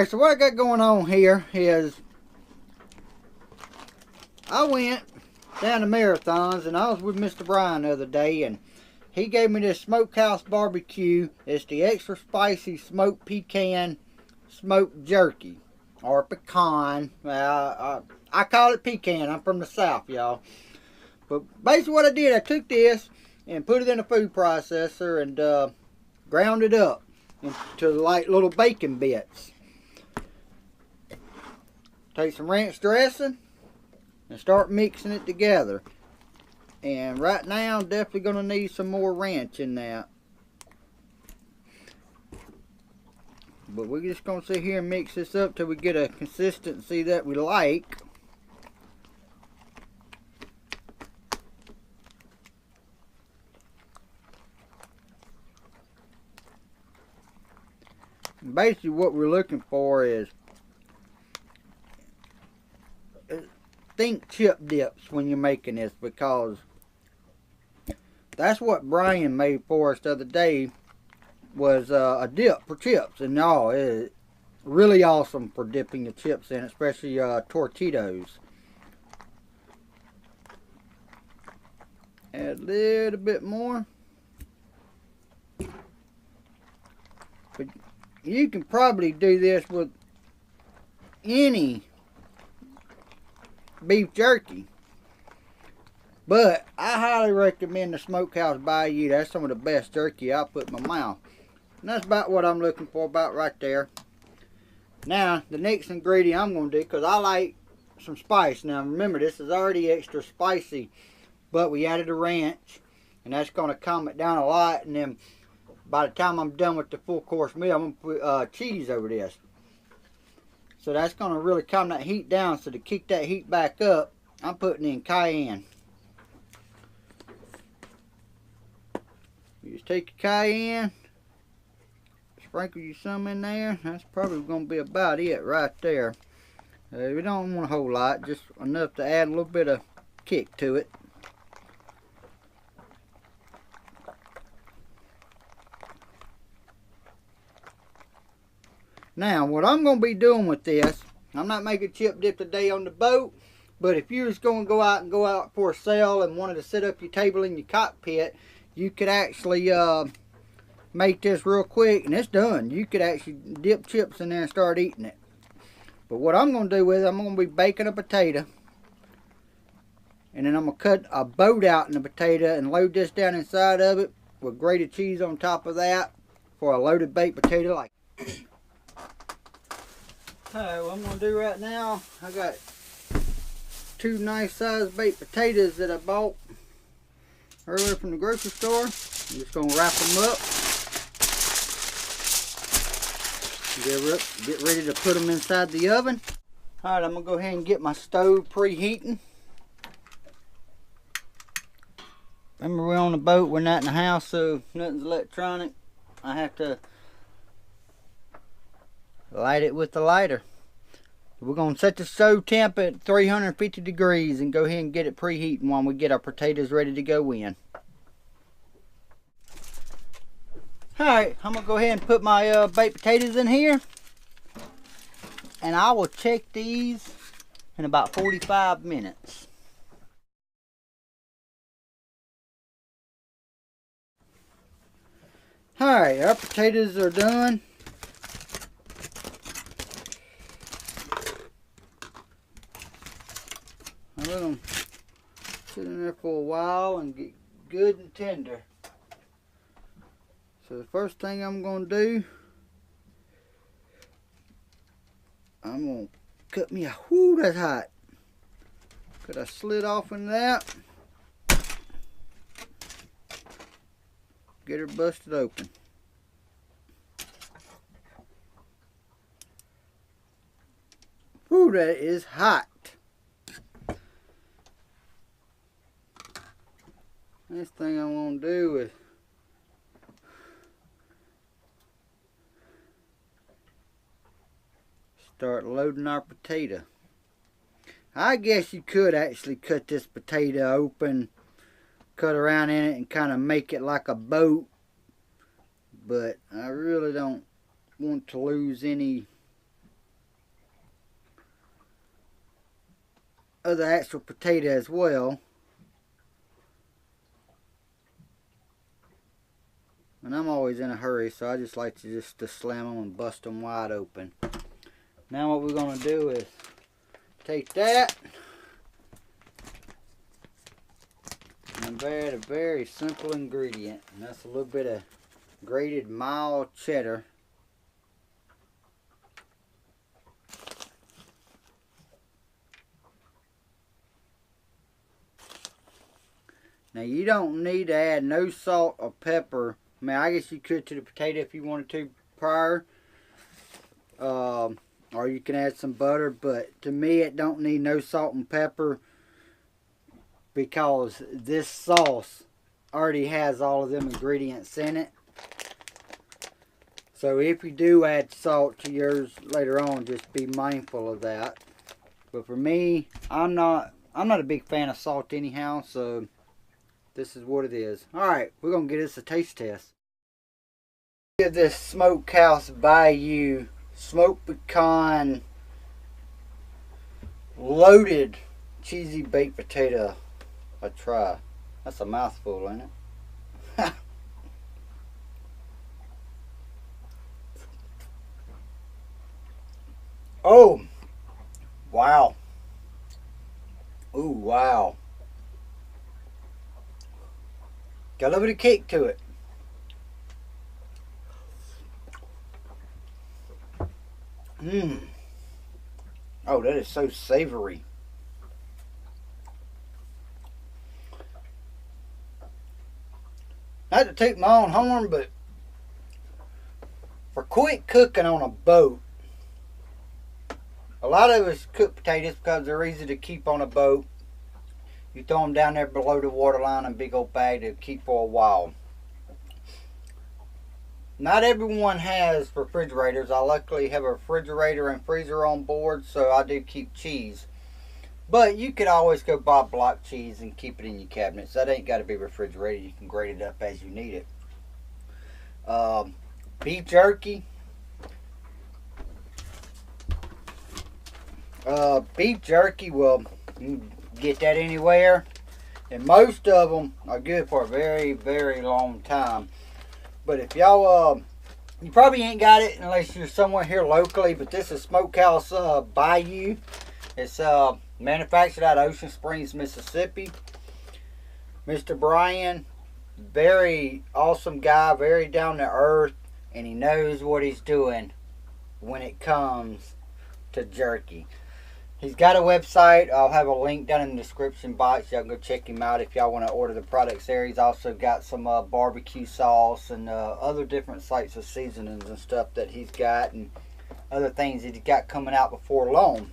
Alright, so what I got going on here is I went down to Marathons and I was with Mr. Brian the other day, and he gave me this Smokehouse barbecue. It's the extra spicy smoked pecan smoked jerky, or pecan. I call it pecan. I'm from the South, y'all. But basically what I did, I took this and put it in a food processor and ground it up into like little bacon bits. Take some ranch dressing and start mixing it together. And right now I'm definitely going to need some more ranch in that. But we're just going to sit here and mix this up till we get a consistency that we like. And basically what we're looking for is think chip dips when you're making this, because that's what Brian made for us the other day, was a dip for chips. And it's really awesome for dipping the chips in, especially Tortitos. Add a little bit more. But you can probably do this with any beef jerky, but I highly recommend the Smokehouse Bayou. That's some of the best jerky I'll put in my mouth. And that's about what I'm looking for, about right there. Now the next ingredient I'm going to do, because I like some spice. Now remember, this is already extra spicy, but we added a ranch, and that's going to calm it down a lot. And then by the time I'm done with the full course meal, I'm going to put cheese over this. So that's going to really calm that heat down. So to kick that heat back up, I'm putting in cayenne. You just take your cayenne, sprinkle you some in there. That's probably going to be about it right there. We don't want a whole lot, just enough to add a little bit of kick to it. Now, what I'm going to be doing with this, I'm not making chip dip today on the boat, but if you was going to go out for a sail and wanted to set up your table in your cockpit, you could actually make this real quick, and it's done. You could actually dip chips in there and start eating it. But what I'm going to do with it, I'm going to be baking a potato, and then I'm going to cut a boat out in the potato and load this down inside of it with grated cheese on top of that for a loaded baked potato like. Alright, what I'm going to do right now, I got 2 nice sized baked potatoes that I bought earlier from the grocery store. I'm just going to wrap them up. Get ready to put them inside the oven. Alright, I'm going to go ahead and get my stove preheating. Remember, we're on the boat, we're not in the house, so nothing's electronic. I have to light it with the lighter. We're going to set the stove temp at 350 degrees and go ahead and get it preheating while we get our potatoes ready to go in. Alright, I'm going to go ahead and put my baked potatoes in here. And I will check these in about 45 minutes. Alright, our potatoes are done. I let them sit in there for a while and get good and tender. So the first thing I'm going to do, I'm going to cut me a, whoo, that's hot. Cut a slit off in that. Get her busted open. Whoo, that is hot. Next thing I want to do is start loading our potato. I guess you could actually cut this potato open, cut around in it and kind of make it like a boat, but I really don't want to lose any of the actual potato as well. And I'm always in a hurry, so I just like to slam them and bust them wide open. Now what we're going to do is take that and add a very simple ingredient. And that's a little bit of grated mild cheddar. Now you don't need to add no salt or pepper. I mean, I guess you could to the potato if you wanted to prior. Or you can add some butter, but to me it don't need no salt and pepper because this sauce already has all of them ingredients in it. So if you do add salt to yours later on, just be mindful of that. But for me, I'm not a big fan of salt anyhow, so this is what it is. Alright, we're going to get this a taste test. Give this Smokehouse Bayou smoked pecan loaded cheesy baked potato a try. That's a mouthful, ain't it? Oh, wow. Ooh, wow. Got a little bit of kick to it. Mmm. Oh, that is so savory. Not to toot my own horn, but for quick cooking on a boat, a lot of us cook potatoes because they're easy to keep on a boat. You throw them down there below the waterline in a big old bag to keep for a while. Not everyone has refrigerators. I luckily have a refrigerator and freezer on board, so I do keep cheese. But you could always go buy block cheese and keep it in your cabinets. That ain't got to be refrigerated. You can grate it up as you need it. Beef jerky. Beef jerky, well, you can get that anywhere. And most of them are good for a very, very long time. But if y'all, you probably ain't got it unless you're somewhere here locally. But this is Smokehouse Bayou. It's manufactured out of Ocean Springs, Mississippi. Mr. Brian, very awesome guy, very down to earth, and he knows what he's doing when it comes to jerky. He's got a website. I'll have a link down in the description box. Y'all can go check him out if y'all want to order the products there. He's also got some barbecue sauce and other different types of seasonings and stuff that he's got, and other things that he's got coming out before long.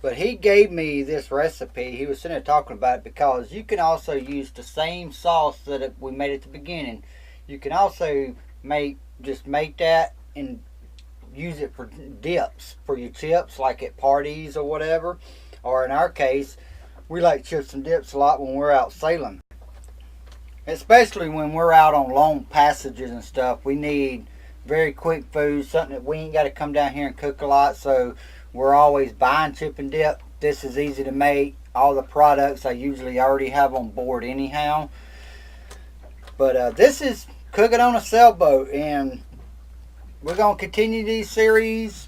But he gave me this recipe. He was sitting there talking about it because you can also use the same sauce that we made at the beginning. You can also make that and use it for dips for your chips, like at parties or whatever. Or in our case, we like chips and dips a lot when we're out sailing. Especially when we're out on long passages and stuff. We need very quick food, something that we ain't got to come down here and cook a lot. So we're always buying chip and dip. This is easy to make. All the products I usually already have on board anyhow. But this is cooking on a sailboat, and we're going to continue these series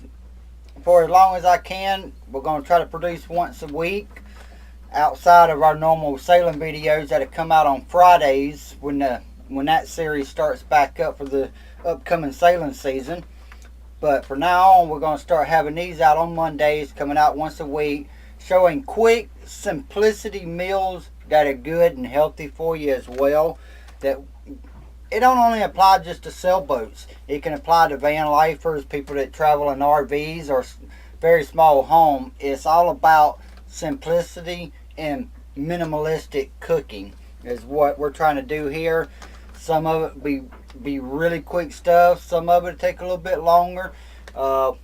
for as long as I can. We're going to try to produce once a week outside of our normal sailing videos that come out on Fridays when that series starts back up for the upcoming sailing season. But for now on, we're going to start having these out on Mondays, coming out once a week, showing quick simplicity meals that are good and healthy for you as well. That it don't only apply just to sailboats. It can apply to van lifers, people that travel in RVs or very small home. It's all about simplicity and minimalistic cooking is what we're trying to do here. Some of it be really quick stuff. Some of it take a little bit longer. A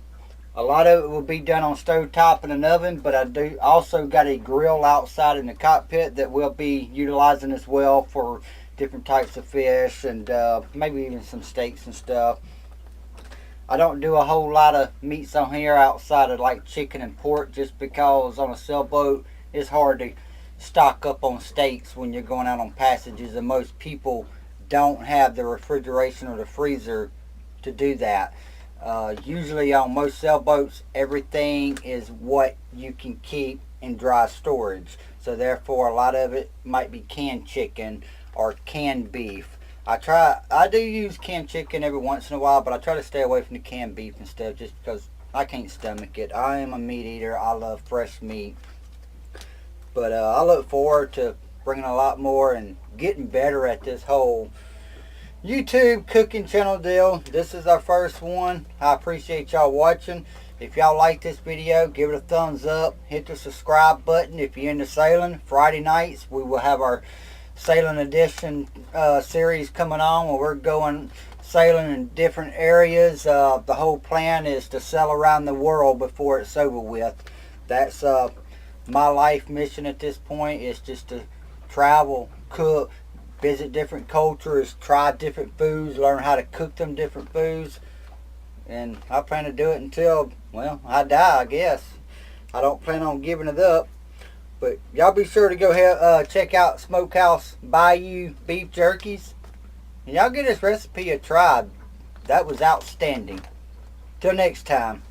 lot of it will be done on stovetop in an oven, but I do also got a grill outside in the cockpit that we'll be utilizing as well for different types of fish and maybe even some steaks and stuff. I don't do a whole lot of meats on here outside of like chicken and pork, just because on a sailboat it's hard to stock up on steaks when you're going out on passages, and most people don't have the refrigeration or the freezer to do that. Usually on most sailboats, everything is what you can keep in dry storage. So therefore, a lot of it might be canned chicken or canned beef. I do use canned chicken every once in a while, but I try to stay away from the canned beef instead, just because I can't stomach it. I am a meat eater. I love fresh meat. But I look forward to bringing a lot more and getting better at this whole YouTube cooking channel deal. This is our first one. I appreciate y'all watching. If y'all like this video, give it a thumbs up. Hit the subscribe button if you're into sailing. Friday nights we will have our sailing edition series coming on, where we're going sailing in different areas. The whole plan is to sail around the world before it's over with. That's my life mission at this point, is just to travel, cook, visit different cultures, try different foods, learn how to cook them different foods. And I plan to do it until, well, I die, I guess. I don't plan on giving it up. But y'all be sure to go ahead, check out Smokehouse Bayou beef jerkies. And y'all give this recipe a try. That was outstanding. Till next time.